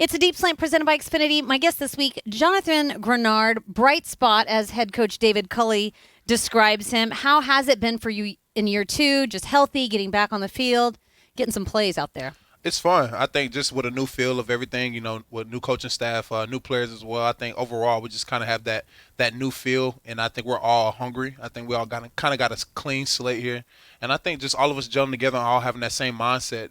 It's a Deep Slant presented by Xfinity. My guest this week, Jonathan Greenard, bright spot as head coach David Culley describes him. How has it been for you in year two? Just healthy, getting back on the field, getting some plays out there. It's fun. I think just with a new feel of everything, with new coaching staff, new players as well. I think overall we just kind of have that new feel, and I think we're all hungry. I think we all got a clean slate here, and I think just all of us gelling together and all having that same mindset.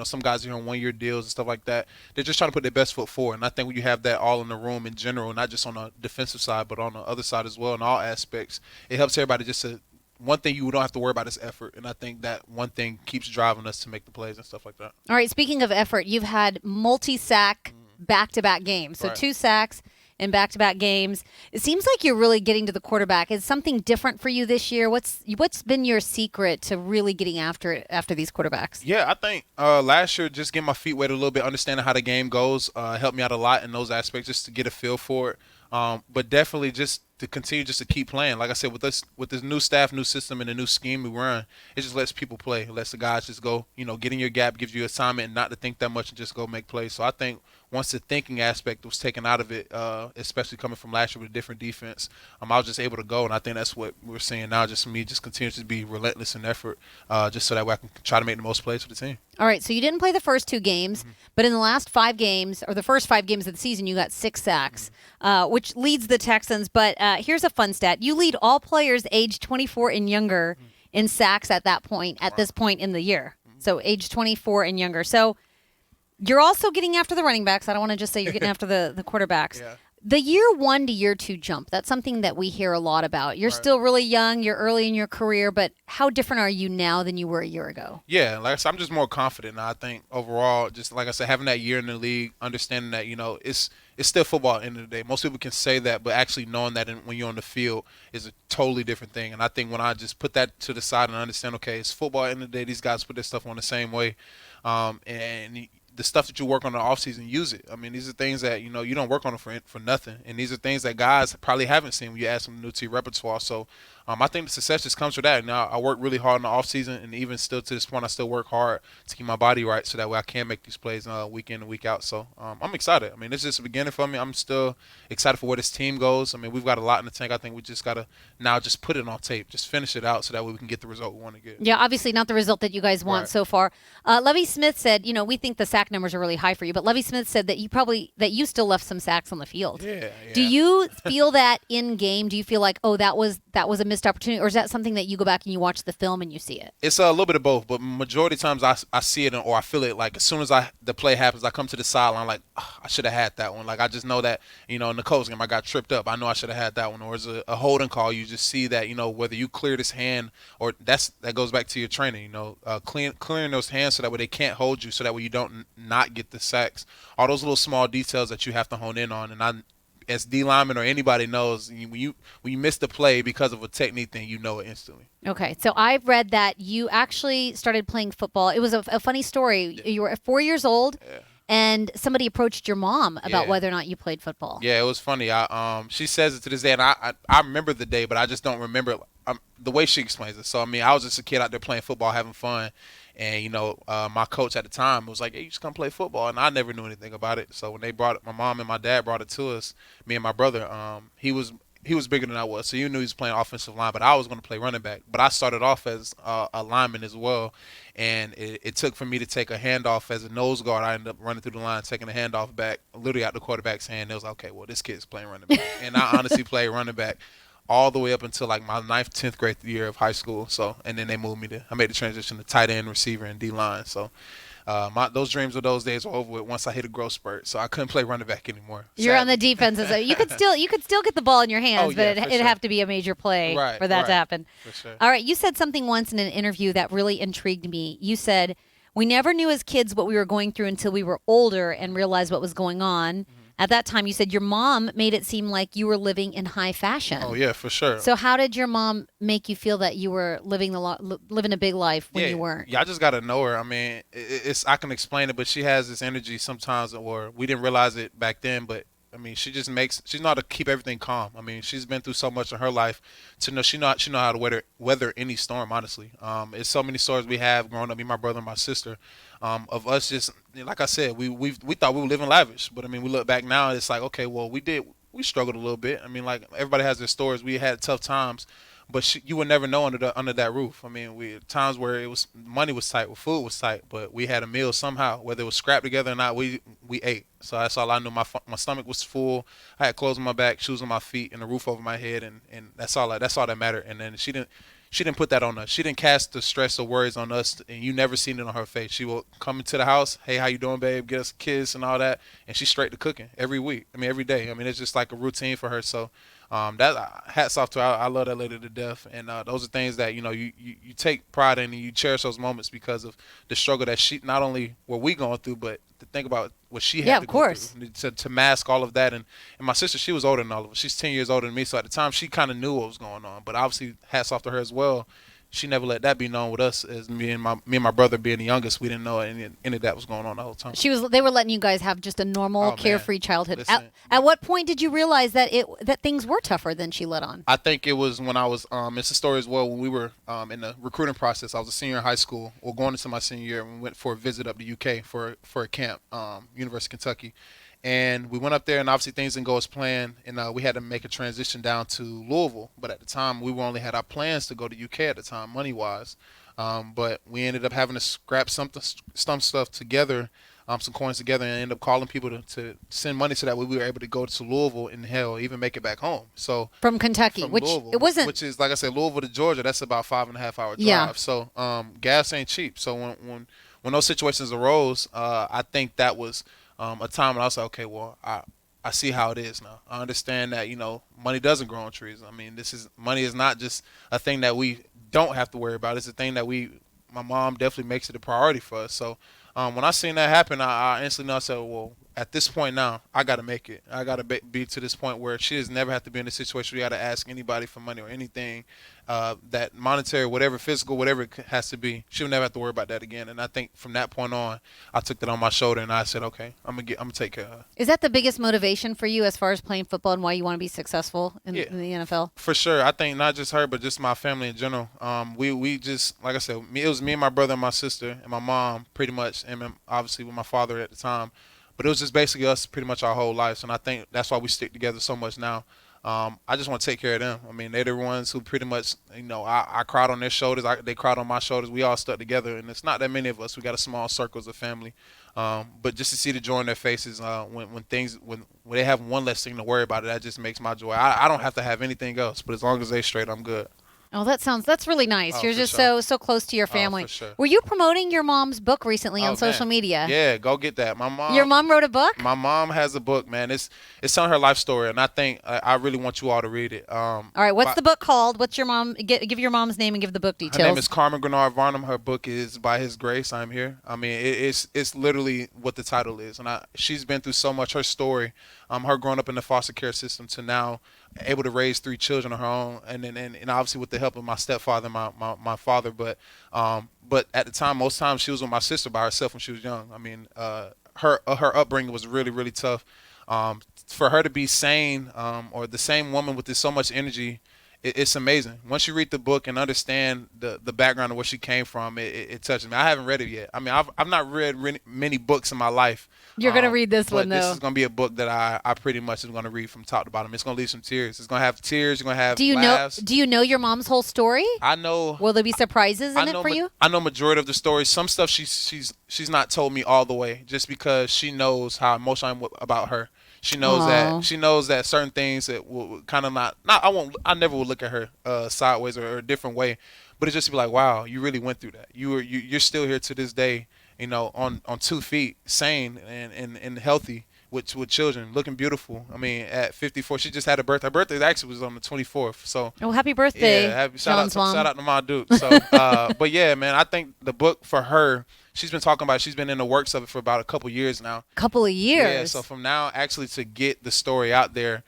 Some guys are here on 1-year deals and stuff like that. They're just trying to put their best foot forward, and I think when you have that all in the room in general, not just on the defensive side, but on the other side as well in all aspects, it helps everybody just to. One thing you don't have to worry about is effort, and I think that one thing keeps driving us to make the plays and stuff like that. All right, speaking of effort, you've had multi-sack back-to-back games. So Right. 2 sacks in back-to-back games. It seems like you're really getting to the quarterback. Is something different for you this year? What's been your secret to really getting after it after these quarterbacks? Yeah, I think last year just getting my feet wet a little bit, understanding how the game goes, helped me out a lot in those aspects just to get a feel for it. But definitely just to continue just to keep playing. Like I said, with this new staff, new system, and the new scheme we run, it just lets people play. It lets the guys just go, get in your gap, gives you assignment, and not to think that much and just go make plays. So I think once the thinking aspect was taken out of it, especially coming from last year with a different defense, I was just able to go, and I think that's what we're seeing now. Just me, just continue to be relentless in effort, just so that way I can try to make the most plays for the team. All right, so you didn't play the first 2 games, but in the last 5 games, or the first 5 games of the season, you got 6 sacks, which leads the Texans. But here's a fun stat. You lead all players age 24 and younger in sacks at this point in the year. So age 24 and younger. So you're also getting after the running backs. I don't want to just say you're getting after the quarterbacks. Yeah. The year 1 to year 2 jump, that's something that we hear a lot about. You're still really young. You're early in your career, but how different are you now than you were a year ago? Yeah, like I said, I'm just more confident now. I think overall, just like I said, having that year in the league, understanding that, it's still football at the end of the day. Most people can say that, but actually knowing that when you're on the field is a totally different thing. And I think when I just put that to the side and understand, okay, it's football at the end of the day, these guys put their stuff on the same way. And the stuff that you work on in the offseason, use it. I mean, these are things that, you don't work on them for nothing. And these are things that guys probably haven't seen when you add some new to your repertoire. So I think the success just comes from that. Now, I work really hard in the offseason, and even still to this point, I still work hard to keep my body right so that way I can make these plays week in and week out. So I'm excited. I mean, it's just the beginning for me. I'm still excited for where this team goes. I mean, we've got a lot in the tank. I think we just got to now just put it on tape, just finish it out so that way we can get the result we want to get. Yeah, obviously not the result that you guys want so far. Levy Smith said, we think the sack numbers are really high for you, but Levy Smith said that you still left some sacks on the field. Yeah. Do you feel that in game? Do you feel like, that was a missed opportunity, or is that something that you go back and you watch the film and you see it? It's a little bit of both, but majority of times I see it or I feel it. Like as soon as the play happens, I come to the sideline like, I should have had that one. Like I just know that in the Colts game I got tripped up. I know I should have had that one. Or it's a holding call. You just see that whether you clear this hand or that goes back to your training. Clearing those hands so that way they can't hold you, so that way you don't not get the sacks. All those little small details that you have to hone in on, and as D lineman or anybody knows, when you miss the play because of a technique thing, you know it instantly. Okay, so I've read that you actually started playing football. It was a funny story. You were 4 years old, and somebody approached your mom about whether or not you played football. Yeah, it was funny. She says it to this day, and I remember the day, but I just don't remember the way she explains it. So I mean, I was just a kid out there playing football, having fun. And, my coach at the time was like, hey, you just come play football. And I never knew anything about it. So when they brought it, my mom and my dad brought it to us, me and my brother, he was bigger than I was. So you knew he was playing offensive line, but I was going to play running back. But I started off as a lineman as well. And it took for me to take a handoff as a nose guard. I ended up running through the line, taking a handoff back, literally out the quarterback's hand. It was like, okay, well, this kid's playing running back. And I honestly played running back all the way up until like my 9th, 10th grade year of high school. So, and then they moved me I made the transition to tight end, receiver, and D-line. So, those dreams of those days were over with once I hit a growth spurt. So I couldn't play running back anymore. You're on the defensive side. You could still get the ball in your hands, but it'd have to be a major play for that to happen. For sure. All right, you said something once in an interview that really intrigued me. You said, we never knew as kids what we were going through until we were older and realized what was going on. At that time, you said your mom made it seem like you were living in high fashion. Oh, yeah, for sure. So how did your mom make you feel that you were living a big life when you weren't? Yeah, I just got to know her. I mean, I can explain it, but she has this energy sometimes, or we didn't realize it back then, but I mean, she's know how to keep everything calm. I mean, she's been through so much in her life to know she know how to weather any storm. Honestly, it's so many stories we have growing up. Me, my brother, and my sister, of us just like I said, we thought we were living lavish, but I mean, we look back now, it's like, okay, well, we struggled a little bit. I mean, like everybody has their stories. We had tough times, but you would never know under that roof. I mean, we times where it was money was tight, where food was tight, but we had a meal somehow, whether it was scrapped together or not. We ate. So that's all I knew. My stomach was full. I had clothes on my back, shoes on my feet, and a roof over my head, and that's all that mattered. And then she didn't put that on us. She didn't cast the stress or worries on us, and you never seen it on her face. She will come into the house, hey, how you doing, babe? Get us a kiss and all that, and she's straight to cooking every week. I mean, every day. I mean, it's just like a routine for her. So that hats off to her. I love that lady to death, and those are things that you take pride in, and you cherish those moments because of the struggle that she, not only what we going through, but to think about what she had to go through to mask all of that. And my sister, she was older than all of us. She's 10 years older than me, so at the time she kind of knew what was going on. But obviously, hats off to her as well. She never let that be known with us, as me and my brother being the youngest. We didn't know any of that was going on the whole time. They were letting you guys have just a normal, carefree childhood. Listen, at what point did you realize that things were tougher than she let on? I think it was when I was it's a story as well, when we were in the recruiting process. I was a senior in high school, or going into my senior year, and we went for a visit up to UK for a camp, University of Kentucky. And we went up there, and obviously things didn't go as planned, and we had to make a transition down to Louisville. But at the time, we only had our plans to go to UK at the time, money-wise. But we ended up having to scrap some stuff together, some coins together, and ended up calling people to send money so that we were able to go to Louisville and, hell, even make it back home. So from Kentucky, which is, like I said, Louisville to Georgia, that's about 5.5 hour drive. Yeah. So gas ain't cheap. So when those situations arose, I think that was a time when I was like, okay, well, I see how it is now. I understand that, money doesn't grow on trees. I mean, money is not just a thing that we don't have to worry about. It's a thing that my mom definitely makes it a priority for us. So when I seen that happen, I instantly know, I said, well, at this point now, I got to make it. I got to be to this point where she has never had to be in a situation where you got to ask anybody for money or anything, that monetary, whatever, physical, whatever it has to be. She'll never have to worry about that again. And I think from that point on, I took that on my shoulder and I said, okay, I'm gonna take care of her. Is that the biggest motivation for you as far as playing football and why you want to be successful in the NFL? For sure. I think not just her, but just my family in general. We just, like I said, it was me and my brother and my sister and my mom pretty much, and obviously with my father at the time. But it was just basically us pretty much our whole lives, and I think that's why we stick together so much now. I just want to take care of them. I mean, they're the ones who pretty much, I cried on their shoulders. They cried on my shoulders. We all stuck together, and it's not that many of us. We got a small circle as a family. But just to see the joy in their faces when they have one less thing to worry about, that just makes my joy. I don't have to have anything else, but as long as they're straight, I'm good. Oh, that's really nice. You're just so close to your family. For sure. Were you promoting your mom's book recently on social media? Yeah, go get that. Your mom wrote a book? My mom has a book, man. It's telling her life story, and I think I really want you all to read it. All right, what's the book called? What's your mom? Give your mom's name and give the book details. Her name is Carmen Greenard Varnum. Her book is By His Grace, I'm Here. I mean, it's literally what the title is, and she's been through so much. Her story, her growing up in the foster care system to now able to raise 3 children of her own, and obviously with the help of my stepfather and my father, but at the time, most times she was with my sister by herself when she was young. I mean, her upbringing was really, really tough. For her to be sane, or the same woman with so much energy, it's amazing. Once you read the book and understand the background of where she came from, it touches me. I haven't read it yet. I mean, I've not read many books in my life. You're going to read this one, though. This is going to be a book that I pretty much am going to read from top to bottom. It's going to leave some tears. It's going to have tears. You're going to have laughs. Do you know your mom's whole story? I know. Will there be surprises in it for you? I know majority of the story. Some stuff she's not told me all the way, just because she knows how emotional I'm about her. She knows that certain things that will kind of I never will look at her sideways or a different way, but it just be like, wow, you really went through that. You're still here to this day, on 2 feet, sane and healthy with children, looking beautiful. I mean, at 54, she just had a birthday. Her birthday actually was on the 24th. So happy birthday! Yeah, shout out to my Duke. So, but yeah, man, I think the book for her, she's been talking about. She's been in the works of it for about a couple years now. Couple of years. Yeah. So from now, actually, to get the story out there,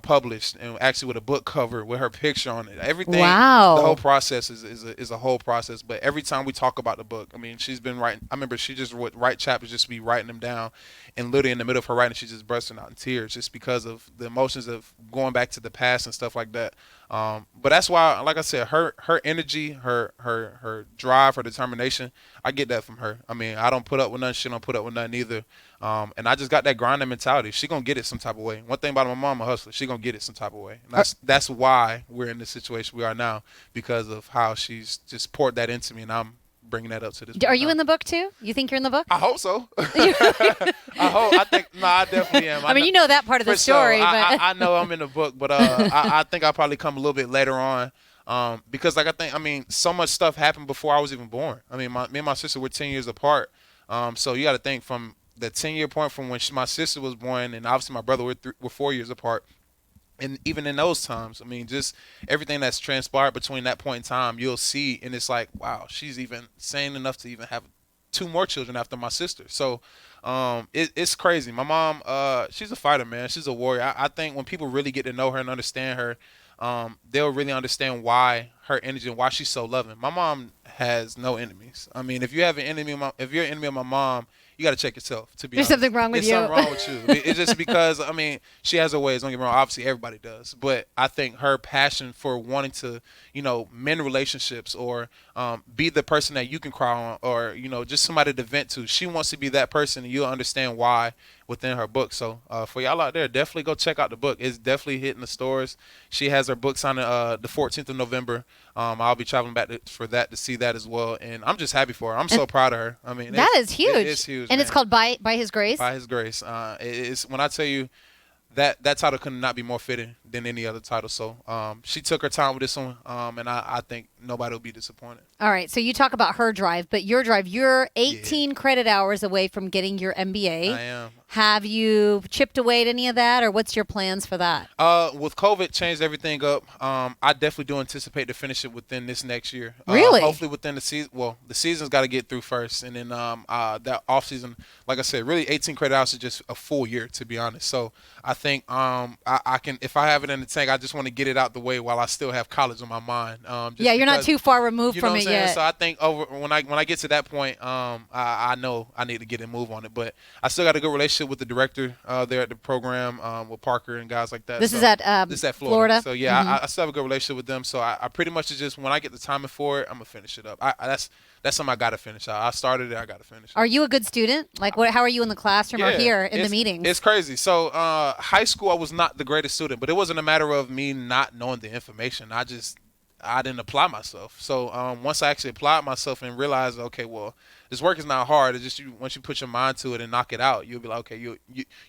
published, and actually with a book cover with her picture on it. Everything, Wow. the whole process is a whole process. But every time we talk about the book, I mean, she's been writing. I remember she just would write chapters, just be writing them down, and literally in the middle of her writing, she's just bursting out in tears, just because of the emotions of going back to the past and stuff like that. But that's why, like I said, her energy, her drive, her determination, I get that from her. I mean, I don't put up with nothing. She don't put up with nothing either. And I just got that grinding mentality. She gonna get it some type of way. One thing about my mom, a hustler, she gonna get it some type of way. And that's why we're in the situation we are now, because of how she's just poured that into me, and I'm bringing that up to this. Are you in the book too? You think you're in the book? I hope so. I think no, I definitely am. I mean, you know that part of the story, sure. but I know I'm in the book, but I think I'll probably come a little bit later on. Because so much stuff happened before I was even born. I mean, me and my sister were 10 years apart. So you got to think from the 10-year point from when my sister was born, and obviously my brother were 4 years apart. And even in those times, I mean, just everything that's transpired between that point in time, you'll see, and it's like, wow, she's even sane enough to even have 2 more children after my sister. So it's crazy. My mom, she's a fighter, man. She's a warrior. I think when people really get to know her and understand her, they'll really understand why her energy and why she's so loving. My mom has no enemies. I mean, if you have an enemy, if you're an enemy of my mom, you got to check yourself, to be honest. There's something wrong with you. There's something wrong with you. It's just because, I mean, she has her ways. Don't get me wrong. Obviously, everybody does. But I think her passion for wanting to, mend relationships, or be the person that you can cry on, or, just somebody to vent to. She wants to be that person, and you'll understand why within her book. So for y'all out there, definitely go check out the book. It's definitely hitting the stores. She has her books on the 14th of November. I'll be traveling back for that to see that as well, and I'm just happy for her. I'm so proud of her. I mean, that is huge. It's huge, and man. It's called By His Grace. By His Grace. It's when I tell you that title could not be more fitting than any other title. So she took her time with this one, and I think nobody will be disappointed. All right, so you talk about her drive, but your drive, you're 18 credit hours away from getting your MBA. I am. Have you chipped away at any of that, or what's your plans for that? With COVID changed everything up. I definitely do anticipate to finish it within this next year. Really? Hopefully within the season. Well, the season's got to get through first, and then that off season, like I said, really 18 credit hours is just a full year, to be honest. So I think I can, if I have it in the tank, I just want to get it out the way while I still have college on my mind. Yeah, you're not too far removed from it yet. So I think when I get to that point, I know I need to get a move on it. But I still got a good relationship with the director there at the program, with Parker and guys like that. This is at Florida. So yeah, I still have a good relationship with them. So I pretty much just, when I get the timing for it, I'm gonna finish it up. That's something I gotta finish. I started it, I gotta finish it. Are you a good student? Like, how are you in the classroom or here in the meetings? It's crazy. So high school, I was not the greatest student, but it wasn't a matter of me not knowing the information. I didn't apply myself. So once I actually applied myself and realized, okay, well, this work is not hard. It's just once you put your mind to it and knock it out, you'll be like, okay, you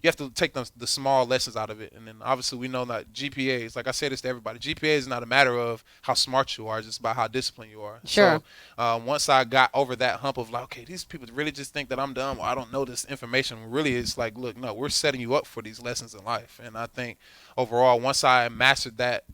have to take the small lessons out of it. And then obviously we know that GPAs, like I say this to everybody, GPA is not a matter of how smart you are, it's just about how disciplined you are. Sure. So once I got over that hump of like, okay, these people really just think that I'm dumb or I don't know this information, really it's like, look, no, we're setting you up for these lessons in life. And I think overall, once I mastered that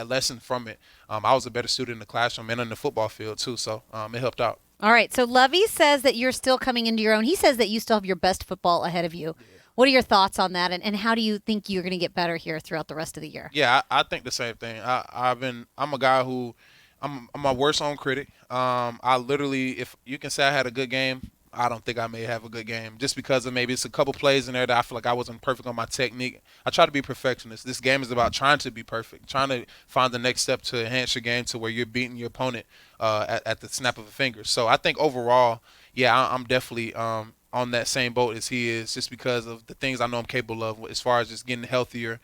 lesson from it, I was a better student in the classroom and in the football field too. So it helped out. All right. So Lovey says that you're still coming into your own. He says that you still have your best football ahead of you. Yeah. What are your thoughts on that, and how do you think you're going to get better here throughout the rest of the year? Yeah, I think the same thing. I'm a guy who I'm my worst own critic. I literally, if you can say I had a good game, I don't think I may have a good game, just because of maybe it's a couple plays in there that I feel like I wasn't perfect on my technique. I try to be perfectionist. This game is about trying to be perfect, trying to find the next step to enhance your game to where you're beating your opponent at the snap of a finger. So I think overall, yeah, I'm definitely on that same boat as he is, just because of the things I know I'm capable of as far as just getting healthier,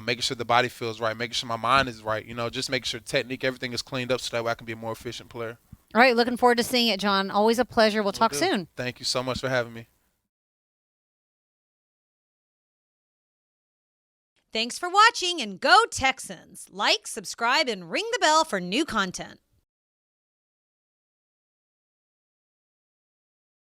making sure the body feels right, making sure my mind is right, just making sure technique, everything is cleaned up so that way I can be a more efficient player. All right, looking forward to seeing it, John. Always a pleasure. We'll talk soon. Thank you so much for having me. Thanks for watching, and go Texans. Like, subscribe, and ring the bell for new content.